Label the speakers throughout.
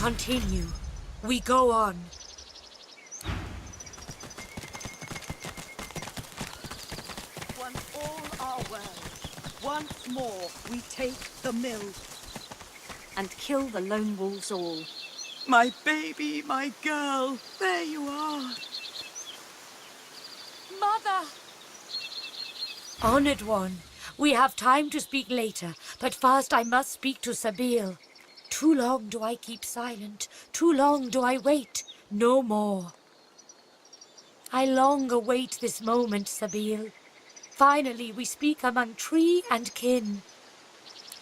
Speaker 1: continue. We go on.
Speaker 2: Once all are well, once more we take the mill.
Speaker 3: And kill the lone wolves all.
Speaker 2: My baby, my girl, there you are.
Speaker 1: Mother! Honored one, we have time to speak later, but first I must speak to Sebille. Too long do I keep silent, too long do I wait, no more. I long await this moment, Sebille. Finally we speak among tree and kin.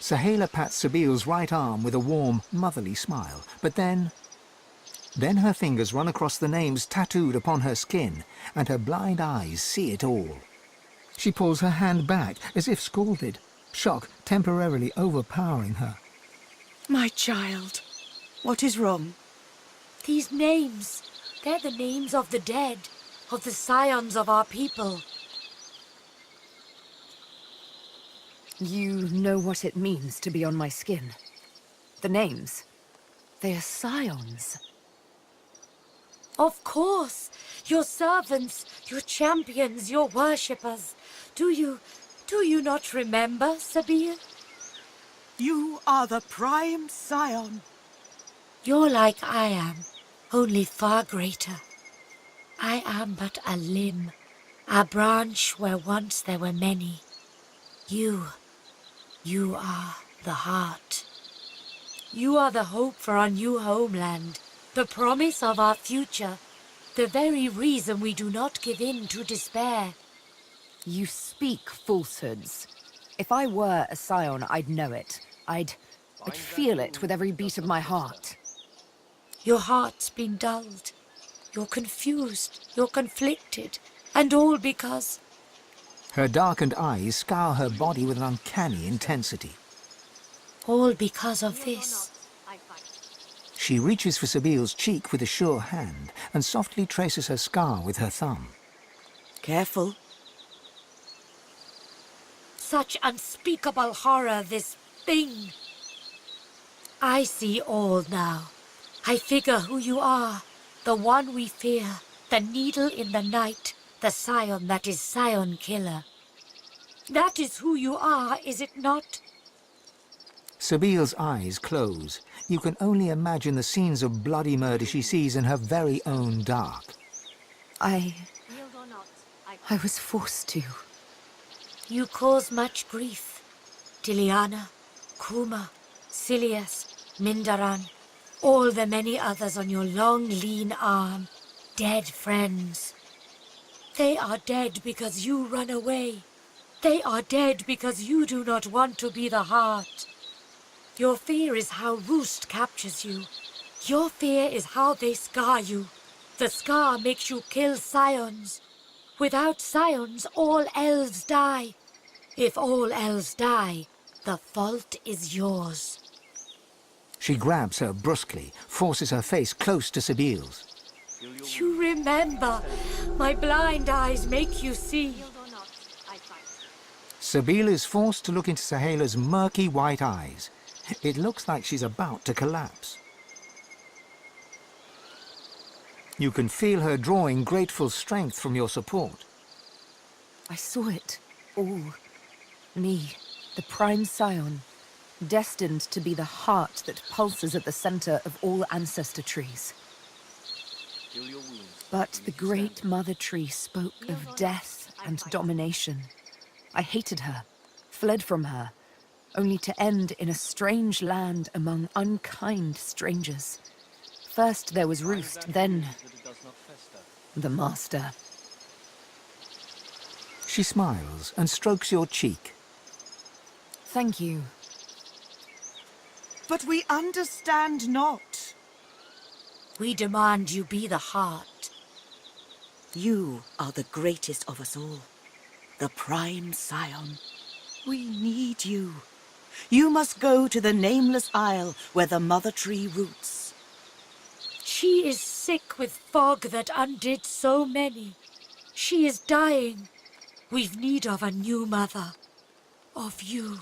Speaker 4: Sahela pats Sebille's right arm with a warm, motherly smile, but then her fingers run across the names tattooed upon her skin, and her blind eyes see it all. She pulls her hand back, as if scalded, shock temporarily overpowering her.
Speaker 2: My child, what is wrong?
Speaker 1: These names, they're the names of the dead, of the scions of our people.
Speaker 3: You know what it means to be on my skin. The names, they are scions.
Speaker 1: Of course, your servants, your champions, your worshippers. Do you not remember, Sebille?
Speaker 2: You are the prime scion.
Speaker 1: You're like I am, only far greater. I am but a limb, a branch where once there were many. You are the heart. You are the hope for our new homeland, the promise of our future, the very reason we do not give in to despair.
Speaker 3: You speak falsehoods. If I were a scion, I'd know it. I'd feel it with every beat of my heart.
Speaker 1: Your heart's been dulled. You're confused, you're conflicted, and all because...
Speaker 4: Her darkened eyes scour her body with an uncanny intensity.
Speaker 1: All because of this.
Speaker 4: She reaches for Sebille's cheek with a sure hand and softly traces her scar with her thumb.
Speaker 2: Careful.
Speaker 1: Such unspeakable horror, this thing. I see all now. I figure who you are, the one we fear, the needle in the night, the scion that is scion killer. That is who you are, is it not?
Speaker 4: Sebille's eyes close. You can only imagine the scenes of bloody murder she sees in her very own dark.
Speaker 3: I was forced to.
Speaker 1: You cause much grief. Tiliana, Kuma, Silius, Mindaran, all the many others on your long, lean arm, dead friends. They are dead because you run away. They are dead because you do not want to be the heart. Your fear is how Roost captures you. Your fear is how they scar you. The scar makes you kill scions. Without scions, all elves die. If all elves die, the fault is yours.
Speaker 4: She grabs her brusquely, forces her face close to Sebille's.
Speaker 1: You remember. My blind eyes make you see.
Speaker 4: Sebille is forced to look into Sahela's murky white eyes. It looks like she's about to collapse. You can feel her drawing grateful strength from your support.
Speaker 3: I saw it all. Me, the prime scion, destined to be the heart that pulses at the center of all ancestor trees. But the great mother tree spoke of death and domination. I hated her, fled from her, only to end in a strange land among unkind strangers. First there was Roost, then the Master.
Speaker 4: She smiles and strokes your cheek.
Speaker 3: Thank you.
Speaker 2: But we understand not.
Speaker 1: We demand you be the heart.
Speaker 2: You are the greatest of us all, the prime scion. We need you. You must go to the nameless isle where the mother tree roots.
Speaker 1: She is sick with fog that undid so many. She is dying. We've need of a new mother. Of you.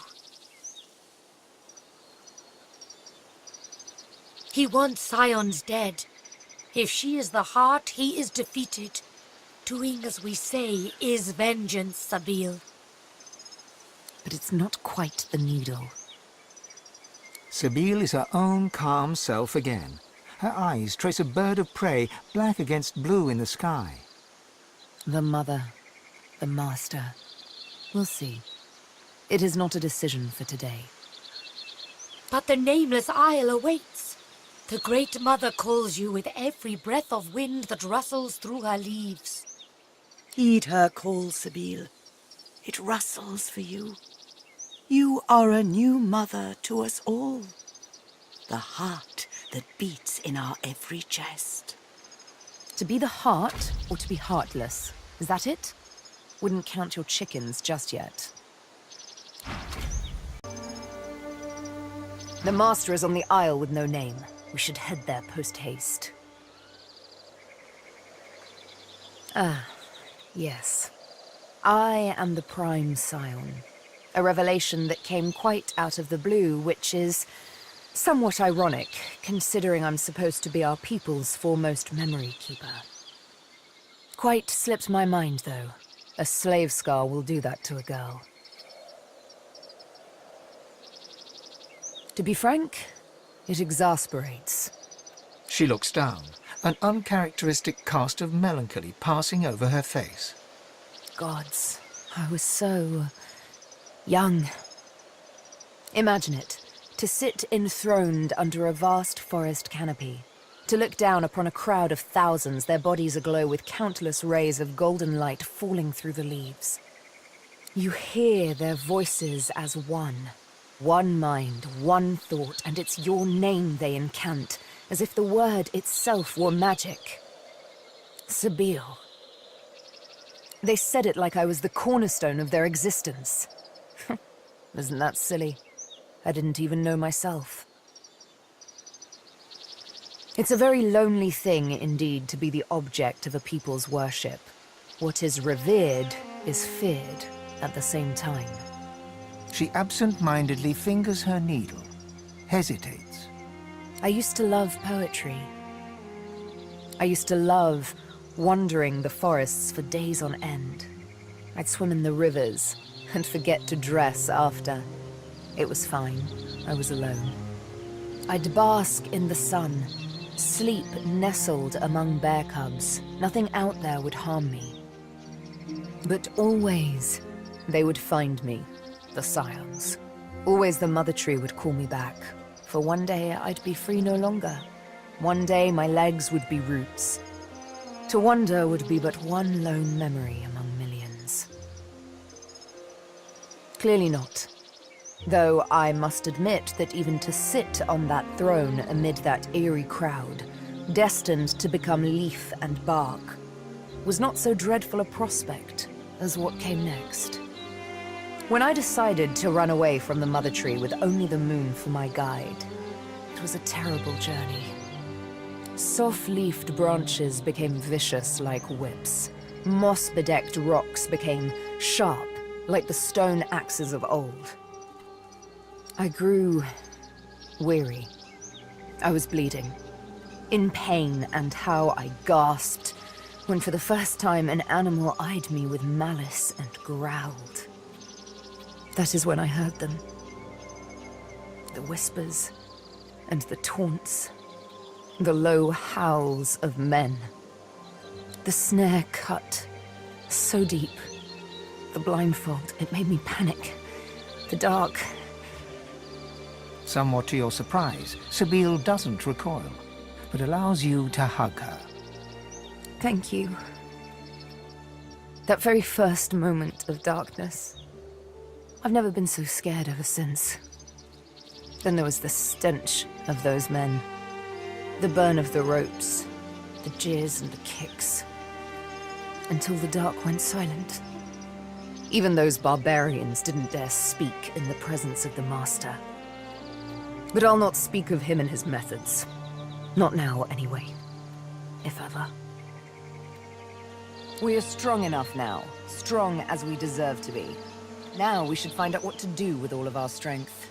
Speaker 1: He wants Sion's dead. If she is the heart, he is defeated. Doing as we say is vengeance, Sebille.
Speaker 3: But it's not quite the needle.
Speaker 4: Sebille is her own calm self again. Her eyes trace a bird of prey, black against blue in the sky.
Speaker 3: The mother, the master. We'll see. It is not a decision for today.
Speaker 1: But the nameless isle awaits. The Great Mother calls you with every breath of wind that rustles through her leaves.
Speaker 2: Heed her call, Sebille. It rustles for you. You are a new mother to us all. The heart that beats in our every chest.
Speaker 3: To be the heart, or to be heartless? Is that it? Wouldn't count your chickens just yet. The master is on the isle with no name. We should head there post-haste. Ah, yes. I am the Prime Scion. A revelation that came quite out of the blue, which is somewhat ironic, considering I'm supposed to be our people's foremost memory keeper. Quite slipped my mind, though. A slave scar will do that to a girl. To be frank, it exasperates.
Speaker 4: She looks down, an uncharacteristic cast of melancholy passing over her face.
Speaker 3: Gods, I was so young. Imagine it, to sit enthroned under a vast forest canopy, to look down upon a crowd of thousands, their bodies aglow with countless rays of golden light falling through the leaves. You hear their voices as one. One mind, one thought, and it's your name they incant, as if the word itself were magic. Sebille. They said it like I was the cornerstone of their existence. Isn't that silly? I didn't even know myself. It's a very lonely thing, indeed, to be the object of a people's worship. What is revered is feared at the same time.
Speaker 4: She absent-mindedly fingers her needle, hesitates.
Speaker 3: I used to love poetry. I used to love wandering the forests for days on end. I'd swim in the rivers and forget to dress after. It was fine. I was alone. I'd bask in the sun, sleep nestled among bear cubs. Nothing out there would harm me. But always, they would find me, the Scions. Always the Mother Tree would call me back. For one day, I'd be free no longer. One day, my legs would be roots. To wander would be but one lone memory among millions. Clearly not. Though I must admit that even to sit on that throne amid that eerie crowd, destined to become leaf and bark, was not so dreadful a prospect as what came next. When I decided to run away from the Mother Tree with only the moon for my guide, it was a terrible journey. Soft-leafed branches became vicious like whips. Moss-bedecked rocks became sharp like the stone axes of old. I grew weary. I was bleeding, in pain, and how I gasped when for the first time an animal eyed me with malice and growled. That is when I heard them. The whispers and the taunts, the low howls of men. The snare cut so deep. The blindfold, it made me panic. The dark.
Speaker 4: Somewhat to your surprise, Sebille doesn't recoil, but allows you to hug her.
Speaker 3: Thank you. That very first moment of darkness. I've never been so scared ever since. Then there was the stench of those men. The burn of the ropes. The jeers and the kicks. Until the dark went silent. Even those barbarians didn't dare speak in the presence of the Master. But I'll not speak of him and his methods. Not now, anyway. If ever. We are strong enough now. Strong as we deserve to be. Now we should find out what to do with all of our strength.